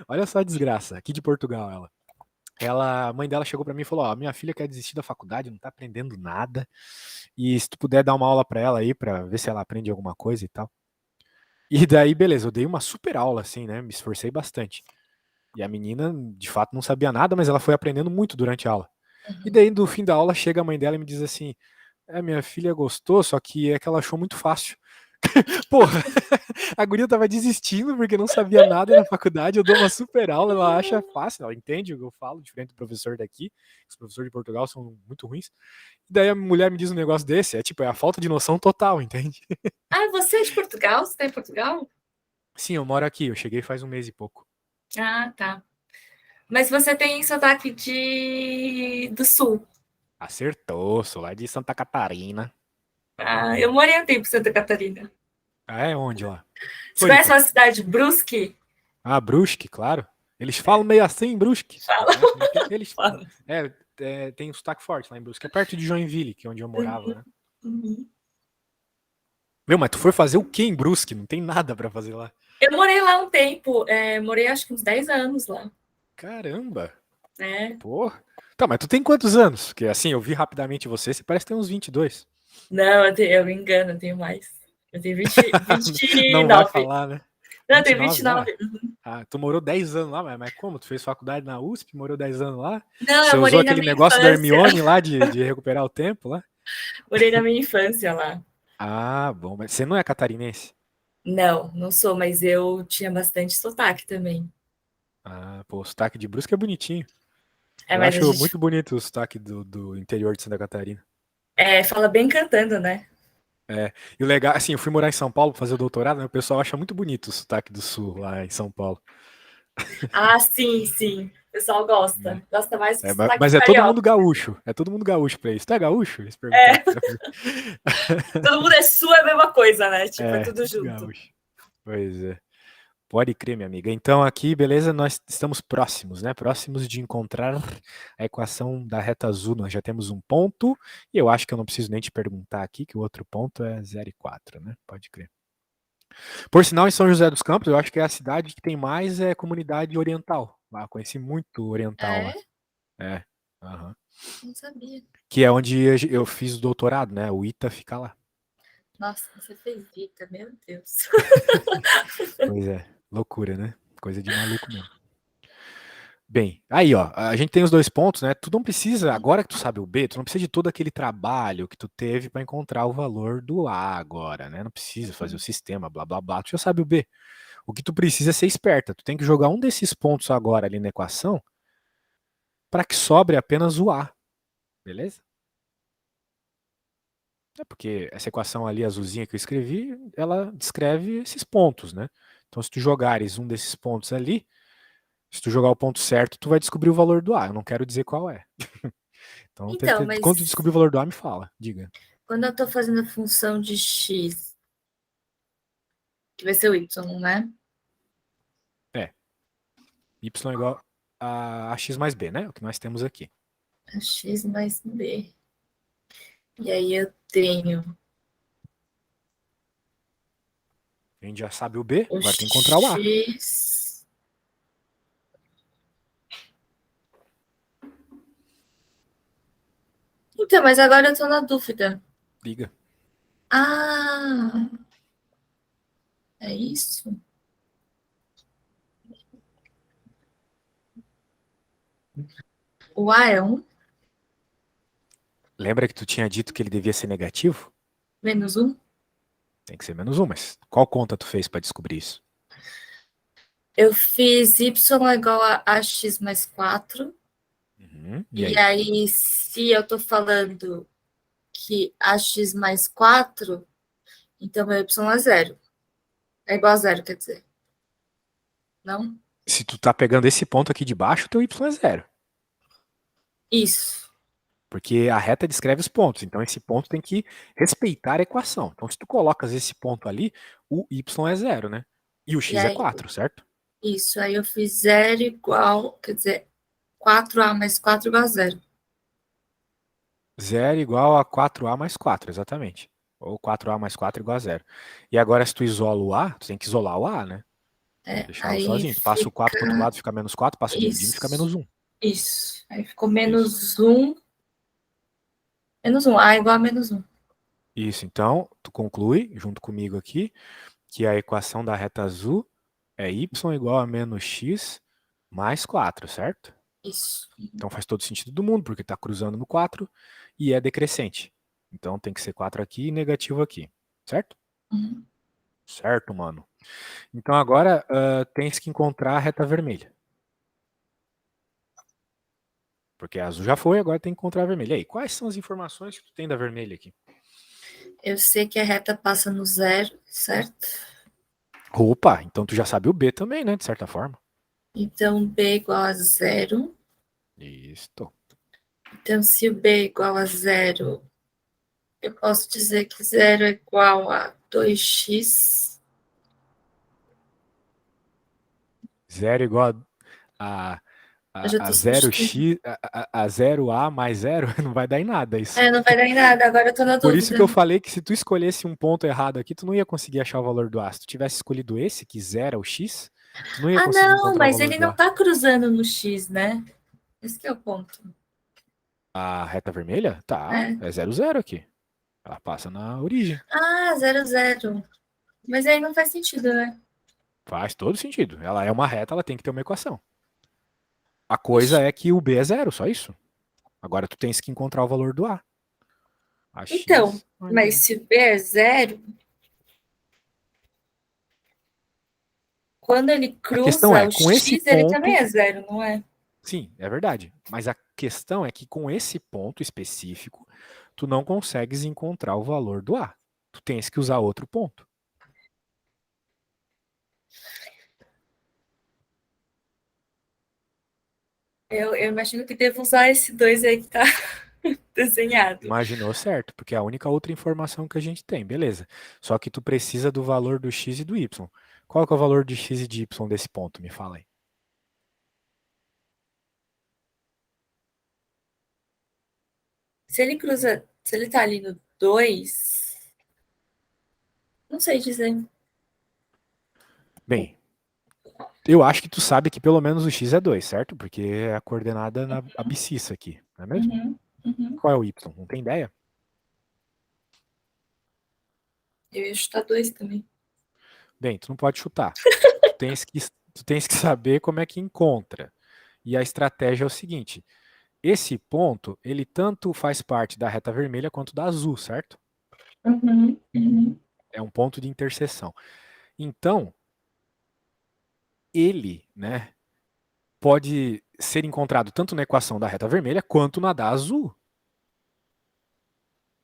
Speaker 1: Olha só a desgraça. Aqui de Portugal, ela. A mãe dela chegou pra mim e falou: ó, minha filha quer desistir da faculdade, não tá aprendendo nada. E se tu puder dar uma aula pra ela aí, pra ver se ela aprende alguma coisa e tal. E daí, beleza, eu dei uma super aula, assim, né? Me esforcei bastante. E a menina, de fato, não sabia nada, mas ela foi aprendendo muito durante a aula. E daí, no fim da aula, chega a mãe dela e me diz assim: minha filha gostou, só que é que ela achou muito fácil. Porra, a guria tava desistindo porque não sabia nada na faculdade. Eu dou uma super aula, ela acha fácil, ela entende o que eu falo, diferente do professor daqui. Os professores de Portugal são muito ruins. E daí a mulher me diz um negócio desse, é tipo, é a falta de noção total, entende?
Speaker 2: Ah, você é de Portugal? Você tá em Portugal?
Speaker 1: Sim, eu moro aqui, eu cheguei faz um mês e pouco.
Speaker 2: Ah, tá. Mas você tem sotaque do sul.
Speaker 1: Acertou, sou lá de Santa Catarina.
Speaker 2: Ah, eu morei um tempo em Santa Catarina.
Speaker 1: Ah, é onde lá?
Speaker 2: Você conhece
Speaker 1: Floripa.
Speaker 2: uma cidade, Brusque?
Speaker 1: Ah, Brusque, claro. Eles falam meio assim, Brusque.
Speaker 2: Fala,
Speaker 1: Né? Eles,
Speaker 2: fala.
Speaker 1: tem um sotaque forte lá em Brusque. É perto de Joinville, que é onde eu morava, né?
Speaker 2: Uhum.
Speaker 1: Meu, mas tu foi fazer o que em Brusque? Não tem nada pra fazer lá.
Speaker 2: Eu morei lá um tempo, morei acho que uns 10 anos lá.
Speaker 1: Caramba.
Speaker 2: Né?
Speaker 1: Pô. Tá, mas tu tem quantos anos? Porque assim, eu vi rapidamente você, você parece ter uns 22.
Speaker 2: Não, eu me engano, eu tenho mais. Eu tenho 20,
Speaker 1: Não vai
Speaker 2: 29.
Speaker 1: falar, né?
Speaker 2: Não, eu tenho
Speaker 1: 29?
Speaker 2: 29.
Speaker 1: Tu morou 10 anos lá, mas como? Tu fez faculdade na USP, morou 10 anos lá?
Speaker 2: Não,
Speaker 1: Você
Speaker 2: eu
Speaker 1: usou
Speaker 2: morei na
Speaker 1: aquele
Speaker 2: minha
Speaker 1: negócio da
Speaker 2: infância.
Speaker 1: Hermione lá de recuperar o tempo lá?
Speaker 2: Morei na minha infância lá.
Speaker 1: Ah, bom, mas você não é catarinense?
Speaker 2: Não, não sou, mas eu tinha bastante sotaque também.
Speaker 1: Ah, pô, o sotaque de Brusque é bonitinho.
Speaker 2: É,
Speaker 1: Eu
Speaker 2: mas a
Speaker 1: acho
Speaker 2: gente
Speaker 1: muito bonito o sotaque do interior de Santa Catarina.
Speaker 2: fala bem cantando, né?
Speaker 1: É, e o legal, assim, eu fui morar em São Paulo pra fazer o doutorado, né? O pessoal acha muito bonito o sotaque do sul lá em São Paulo.
Speaker 2: Ah, sim, sim. O pessoal
Speaker 1: Né?
Speaker 2: gosta. Gosta mais que sotaque
Speaker 1: Mas é todo mundo
Speaker 2: carioca.
Speaker 1: gaúcho. É todo mundo gaúcho pra isso. Tu é gaúcho? Eles perguntaram.
Speaker 2: É, todo mundo é sul, é a mesma coisa, né? Tipo, é
Speaker 1: É,
Speaker 2: tudo
Speaker 1: tudo
Speaker 2: junto.
Speaker 1: gaúcho. Pois é. Pode crer, minha amiga. Então aqui, beleza, nós estamos próximos, né? Próximos de encontrar a equação da reta azul. Nós já temos um ponto, e eu acho que eu não preciso nem te perguntar aqui, que o outro ponto é 0 e 4, né? Pode crer. Por sinal, em São José dos Campos, eu acho que é a cidade que tem mais comunidade oriental. Lá, conheci muito oriental
Speaker 2: É?
Speaker 1: lá. É. Aham.
Speaker 2: Não sabia.
Speaker 1: Que é onde eu fiz o doutorado, né? O ITA fica lá.
Speaker 2: Nossa, você fez Vita, meu Deus.
Speaker 1: Pois é, loucura, né? Coisa de maluco mesmo. Bem, aí ó, a gente tem os dois pontos, né? Tu não precisa, agora que tu sabe o B, tu não precisa de todo aquele trabalho que tu teve para encontrar o valor do A agora, né? Não precisa fazer o sistema, blá blá blá, tu já sabe o B. O que tu precisa é ser esperta, tu tem que jogar um desses pontos agora ali na equação para que sobre apenas o A, beleza? É porque essa equação ali azulzinha que eu escrevi, ela descreve esses pontos, né? Então se tu jogares um desses pontos ali, se tu jogar o ponto certo, tu vai descobrir o valor do A. Eu não quero dizer qual é. Então,
Speaker 2: Então,
Speaker 1: quando tu
Speaker 2: mas
Speaker 1: descobrir o valor do A, me fala. Diga.
Speaker 2: quando eu tô fazendo a função de x, que vai ser o y, né?
Speaker 1: É. Y é igual a x mais b, né? O que nós temos aqui.
Speaker 2: A x mais b. E aí eu tenho
Speaker 1: A gente já sabe o B,
Speaker 2: o
Speaker 1: agora tem que encontrar o A.
Speaker 2: x. Então, mas agora eu tô na dúvida.
Speaker 1: Liga.
Speaker 2: Ah, é isso? O A é 1
Speaker 1: Lembra que tu tinha dito que ele devia ser negativo?
Speaker 2: menos 1?
Speaker 1: Tem que ser menos um, mas qual conta tu fez para descobrir isso?
Speaker 2: Eu fiz y igual a ax mais 4.
Speaker 1: Uhum. E
Speaker 2: E
Speaker 1: aí?
Speaker 2: aí, se eu tô falando que ax mais 4, então meu y é 0. É igual a 0, quer dizer. Não?
Speaker 1: Se tu tá pegando esse ponto aqui de baixo, teu y é zero.
Speaker 2: Isso.
Speaker 1: Porque a reta descreve os pontos. Então esse ponto tem que respeitar a equação. Então se tu colocas esse ponto ali, o y é zero, né? E o
Speaker 2: E
Speaker 1: x é
Speaker 2: aí,
Speaker 1: 4, certo?
Speaker 2: isso. Aí eu fiz 0 igual, quer dizer, 4a mais 4 igual a 0.
Speaker 1: Zero igual a 4a mais 4, exatamente. Ou 4a mais 4 igual a zero. E agora, se tu isola o a, tu tem que isolar o a, né?
Speaker 2: É,
Speaker 1: Deixá-lo
Speaker 2: aí
Speaker 1: sozinho. Tu passa o 4 pro outro
Speaker 2: fica
Speaker 1: lado, fica menos 4, passa dividindo, fica
Speaker 2: isso.
Speaker 1: menos um.
Speaker 2: Isso. Aí ficou
Speaker 1: Isso.
Speaker 2: menos 1. Menos 1. A igual a menos 1.
Speaker 1: Isso. Então, tu conclui, junto comigo aqui, que a equação da reta azul é y igual a menos x mais 4, certo?
Speaker 2: Isso.
Speaker 1: Então faz todo sentido do mundo, porque está cruzando no 4 e é decrescente. Então tem que ser 4 aqui e negativo aqui, certo?
Speaker 2: Uhum.
Speaker 1: Certo, mano. Então agora tens que encontrar a reta vermelha. Porque a azul já foi, agora tem que encontrar a vermelha. E aí, quais são as informações que tu tem da vermelha aqui?
Speaker 2: Eu sei que a reta passa no 0, certo?
Speaker 1: Opa, então tu já sabe o B também, né? De certa forma.
Speaker 2: Então, B igual a 0.
Speaker 1: Isto.
Speaker 2: Então, se o B é igual a 0, eu posso dizer que 0 é igual a 2x.
Speaker 1: Zero igual a,
Speaker 2: Eu já
Speaker 1: a
Speaker 2: estou substituindo.
Speaker 1: 0x, a 0a mais zero, não vai dar em nada isso.
Speaker 2: É, não vai dar em nada, agora eu tô na
Speaker 1: Por isso
Speaker 2: dúvida.
Speaker 1: que eu falei que se tu escolhesse um ponto errado aqui, tu não ia conseguir achar o valor do A. Se tu tivesse escolhido esse, que zera o X, tu não ia
Speaker 2: Ah,
Speaker 1: conseguir
Speaker 2: não,
Speaker 1: encontrar o
Speaker 2: mas
Speaker 1: valor
Speaker 2: ele
Speaker 1: do
Speaker 2: não
Speaker 1: A.
Speaker 2: tá cruzando no x, né? Esse que é o ponto.
Speaker 1: A reta vermelha? Tá,
Speaker 2: É.
Speaker 1: é zero zero aqui. Ela passa na origem.
Speaker 2: Ah, 0, 0. Mas aí não faz sentido, né?
Speaker 1: Faz todo sentido. Ela é uma reta, ela tem que ter uma equação. A coisa
Speaker 2: Ixi.
Speaker 1: é que o B é zero, só isso. Agora tu tens que encontrar o valor do A. A
Speaker 2: Então,
Speaker 1: X mais
Speaker 2: mas
Speaker 1: zero.
Speaker 2: se B é 0, quando ele
Speaker 1: A questão
Speaker 2: cruza
Speaker 1: é,
Speaker 2: o
Speaker 1: com esse
Speaker 2: x, ele também
Speaker 1: ponto,
Speaker 2: é 0, não é?
Speaker 1: sim, é verdade. Mas a questão é que com esse ponto específico, tu não consegues encontrar o valor do A. Tu tens que usar outro ponto.
Speaker 2: Eu imagino que devo usar esse 2 aí que tá desenhado.
Speaker 1: Imaginou certo, porque é a única outra informação que a gente tem, beleza. Só que tu precisa do valor do x e do y. Qual que é o valor de x e de y desse ponto? Me fala aí.
Speaker 2: Se ele cruza, se ele tá ali no 2, não sei dizer.
Speaker 1: Bem, eu acho que tu sabe que pelo menos o x é 2, certo? Porque é a coordenada na abscissa aqui, não é mesmo?
Speaker 2: Uhum, uhum.
Speaker 1: Qual é o y? Não tem ideia?
Speaker 2: Eu ia chutar 2 também.
Speaker 1: Bem, tu não pode chutar. Tu tens que, tu tens que saber como é que encontra. E a estratégia é o seguinte: esse ponto, ele tanto faz parte da reta vermelha quanto da azul, certo?
Speaker 2: Uhum, uhum.
Speaker 1: É um ponto de interseção. Então, ele, né, pode ser encontrado tanto na equação da reta vermelha quanto na da azul.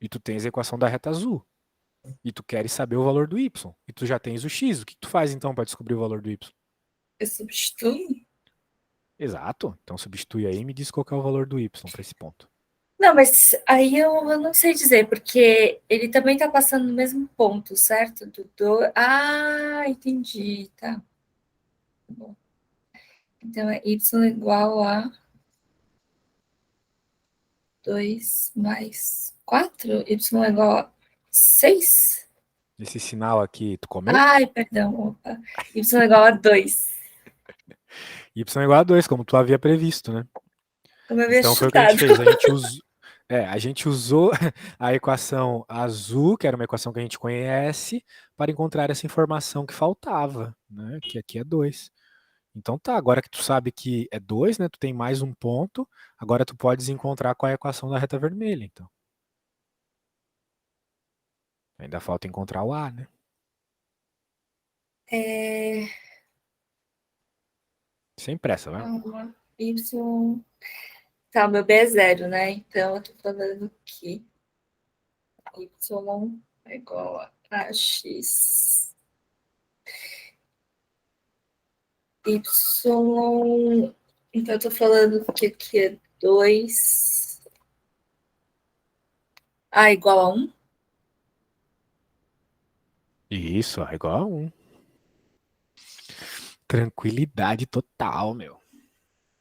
Speaker 1: E tu tens a equação da reta azul. E tu queres saber o valor do y. E tu já tens o x. O que tu faz então para descobrir o valor do y?
Speaker 2: Eu substituo?
Speaker 1: Exato. Então substitui aí e me diz qual que é o valor do y para esse ponto.
Speaker 2: Não, mas aí eu não sei dizer, porque ele também está passando no mesmo ponto, certo? Ah, entendi, tá. Bom. Então é y igual a 2 mais 4? Y igual a 6?
Speaker 1: Esse sinal aqui, tu comeu?
Speaker 2: Ai, perdão, opa. Y igual a 2.
Speaker 1: Y é igual a 2, como tu havia previsto, né?
Speaker 2: Como eu havia
Speaker 1: Então foi o que a gente
Speaker 2: chutado.
Speaker 1: fez. A gente usou a equação azul, que era uma equação que a gente conhece, para encontrar essa informação que faltava, né? Que aqui é 2. Então tá, agora que tu sabe que é 2, né? Tu tem mais um ponto, agora tu podes encontrar qual é a equação da reta vermelha, então. Ainda falta encontrar o A, né?
Speaker 2: É...
Speaker 1: Sem pressa, vai.
Speaker 2: calma, Y. Tá, o meu B é 0, né? Então eu tô falando que Y é igual a X. Y. Então eu tô falando que aqui é 2. A igual a 1.
Speaker 1: Isso, é igual a 1. Tranquilidade total, meu.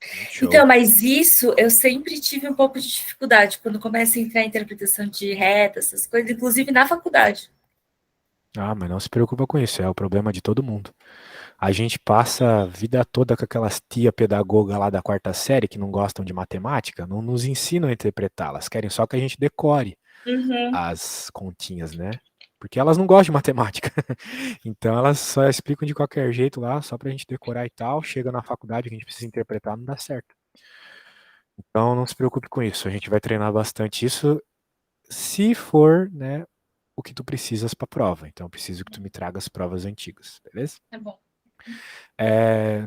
Speaker 1: Muito
Speaker 2: Então,
Speaker 1: show.
Speaker 2: mas isso eu sempre tive um pouco de dificuldade quando começa a entrar em interpretação de reta, essas coisas, inclusive na faculdade.
Speaker 1: Ah, mas não se preocupa com isso, é o problema de todo mundo. A gente passa a vida toda com aquelas tia pedagoga lá da quarta série que não gostam de matemática, não nos ensinam a interpretá-las, querem só que a gente decore
Speaker 2: Uhum,
Speaker 1: as continhas, né? Porque elas não gostam de matemática. Então elas só explicam de qualquer jeito lá, só pra gente decorar e tal. Chega na faculdade que a gente precisa interpretar, não dá certo. Então não se preocupe com isso. A gente vai treinar bastante isso se for, né, o que tu precisas pra prova. Então eu preciso que tu me traga as provas antigas, beleza?
Speaker 2: tá bom.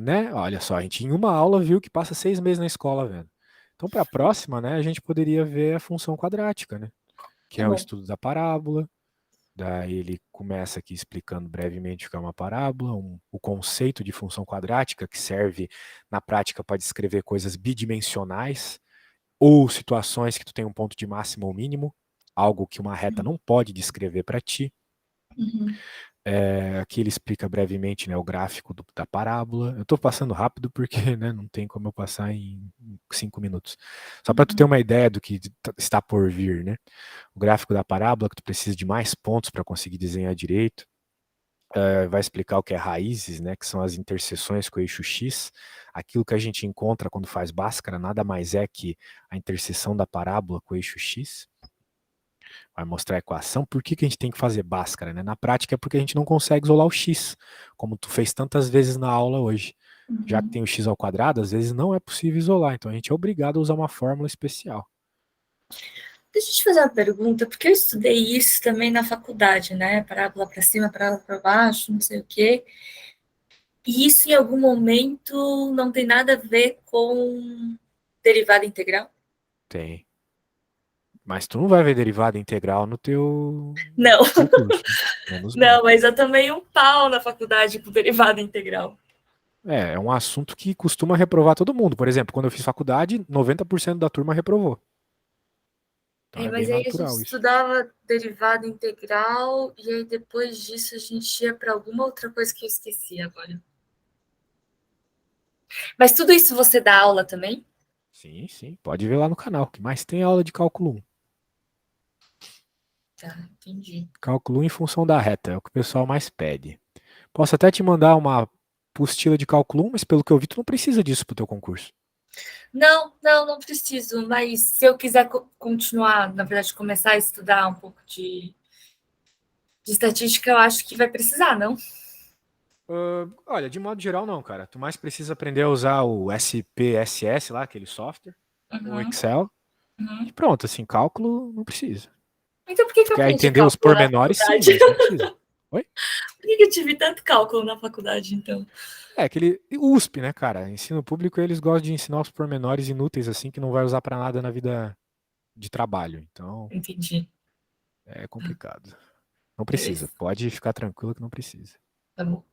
Speaker 1: Né? Olha só, a gente em uma aula viu que passa 6 meses na escola, velho. Então, para a próxima, né, a gente poderia ver a função quadrática, né? Que
Speaker 2: Tá
Speaker 1: é o
Speaker 2: bom.
Speaker 1: estudo da parábola. Daí ele começa aqui explicando brevemente o que é uma parábola, o conceito de função quadrática, que serve na prática para descrever coisas bidimensionais ou situações que tu tem um ponto de máximo ou mínimo, algo que uma reta não pode descrever para ti.
Speaker 2: Uhum.
Speaker 1: Aqui ele explica brevemente, né, o gráfico da parábola. Eu estou passando rápido porque né, não tem como eu passar em 5 minutos. Só para tu ter
Speaker 2: Uhum.
Speaker 1: uma ideia do que está por vir, né? O gráfico da parábola, que tu precisa de mais pontos para conseguir desenhar direito. Vai explicar o que é raízes, né, que são as interseções com o eixo X. Aquilo que a gente encontra quando faz Bhaskara nada mais é que a interseção da parábola com o eixo X. Vai mostrar a equação. Por que, que a gente tem que fazer Bhaskara, né? Na prática é porque a gente não consegue isolar o x, como tu fez tantas vezes na aula hoje. Já que
Speaker 2: Uhum.
Speaker 1: tem o x ao quadrado, às vezes não é possível isolar, então a gente é obrigado a usar uma fórmula especial.
Speaker 2: Deixa eu te fazer uma pergunta, porque eu estudei isso também na faculdade, né? Parábola para cima, parábola para baixo, não sei o quê. E isso, em algum momento, não tem nada a ver com derivada integral?
Speaker 1: Tem. Mas tu não vai ver derivada integral
Speaker 2: Não,
Speaker 1: no teu curso, né? Menos
Speaker 2: não,
Speaker 1: mal.
Speaker 2: mas eu tomei um pau na faculdade com derivada integral.
Speaker 1: É um assunto que costuma reprovar todo mundo. Por exemplo, quando eu fiz faculdade, 90% da turma reprovou. Então
Speaker 2: É,
Speaker 1: é bem
Speaker 2: mas aí a gente
Speaker 1: natural isso.
Speaker 2: estudava derivada integral e aí depois disso a gente ia para alguma outra coisa que eu esqueci agora. Mas tudo isso você dá aula também?
Speaker 1: Sim, sim. Pode ver lá no canal, que mais tem aula de cálculo 1.
Speaker 2: Tá, entendi.
Speaker 1: Cálculo 1 em função da reta, é o que o pessoal mais pede. Posso até te mandar uma apostila de cálculo 1, mas pelo que eu vi, tu não precisa disso pro teu concurso.
Speaker 2: Não preciso, mas se eu quiser continuar, na verdade, começar a estudar um pouco de estatística, eu acho que vai precisar, não?
Speaker 1: Olha, de modo geral não, cara. Tu mais precisa aprender a usar o SPSS lá, aquele software, o
Speaker 2: Uhum,
Speaker 1: Excel, e
Speaker 2: uhum.
Speaker 1: pronto, assim, cálculo não precisa.
Speaker 2: Então por que
Speaker 1: Tu
Speaker 2: que eu
Speaker 1: quer
Speaker 2: aprendi
Speaker 1: entender os
Speaker 2: cálculo na
Speaker 1: pormenores, sim,
Speaker 2: faculdade?
Speaker 1: mas não precisa. Oi?
Speaker 2: Por que que eu tive tanto cálculo na faculdade, então?
Speaker 1: É, aquele USP, né, cara? Ensino público, eles gostam de ensinar os pormenores inúteis, assim, que não vai usar pra nada na vida de trabalho. Então,
Speaker 2: Entendi.
Speaker 1: é complicado. Não precisa.
Speaker 2: Beleza,
Speaker 1: Pode ficar tranquilo que não precisa.
Speaker 2: tá bom.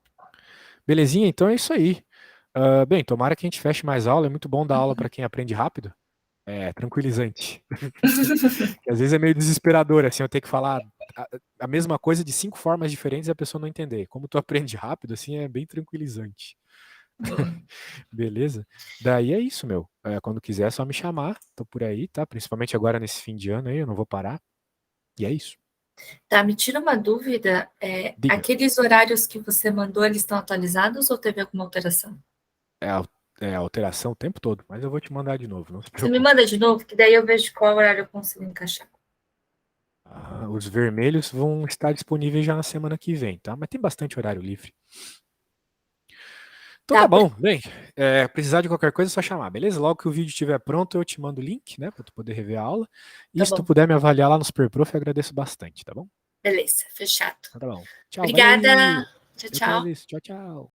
Speaker 1: Belezinha? Então é isso aí. Bem, tomara que a gente feche mais aula. É muito bom dar aula pra quem aprende rápido. É tranquilizante. Que às vezes é meio desesperador, assim, eu ter que falar a mesma coisa de 5 formas diferentes e a pessoa não entender. Como tu aprende rápido, assim, é bem tranquilizante.
Speaker 2: Boa.
Speaker 1: Beleza? Daí é isso, meu. Quando quiser, é só me chamar. Tô por aí, tá? Principalmente agora nesse fim de ano aí, eu não vou parar. E é isso.
Speaker 2: Tá, me tira uma dúvida,
Speaker 1: Diga.
Speaker 2: aqueles horários que você mandou, eles estão atualizados ou teve alguma alteração?
Speaker 1: É, alteração o tempo todo, mas eu vou te mandar de novo, não se
Speaker 2: Você me
Speaker 1: preocupe.
Speaker 2: manda de novo, que daí eu vejo qual horário eu consigo encaixar.
Speaker 1: Os vermelhos vão estar disponíveis já na semana que vem, tá? Mas tem bastante horário livre. Então
Speaker 2: Tá,
Speaker 1: tá bom, bem. Precisar de qualquer coisa é só chamar, beleza? Logo que o vídeo estiver pronto, eu te mando o link, né, pra tu poder rever a aula. E
Speaker 2: tá
Speaker 1: se tu
Speaker 2: bom.
Speaker 1: puder me avaliar lá no SuperProf, eu agradeço bastante, tá bom?
Speaker 2: Beleza, fechado.
Speaker 1: Então tá bom. Tchau,
Speaker 2: Obrigada.
Speaker 1: valeu!
Speaker 2: Tchau,
Speaker 1: Eu que
Speaker 2: tchau.
Speaker 1: agradeço. Tchau, tchau.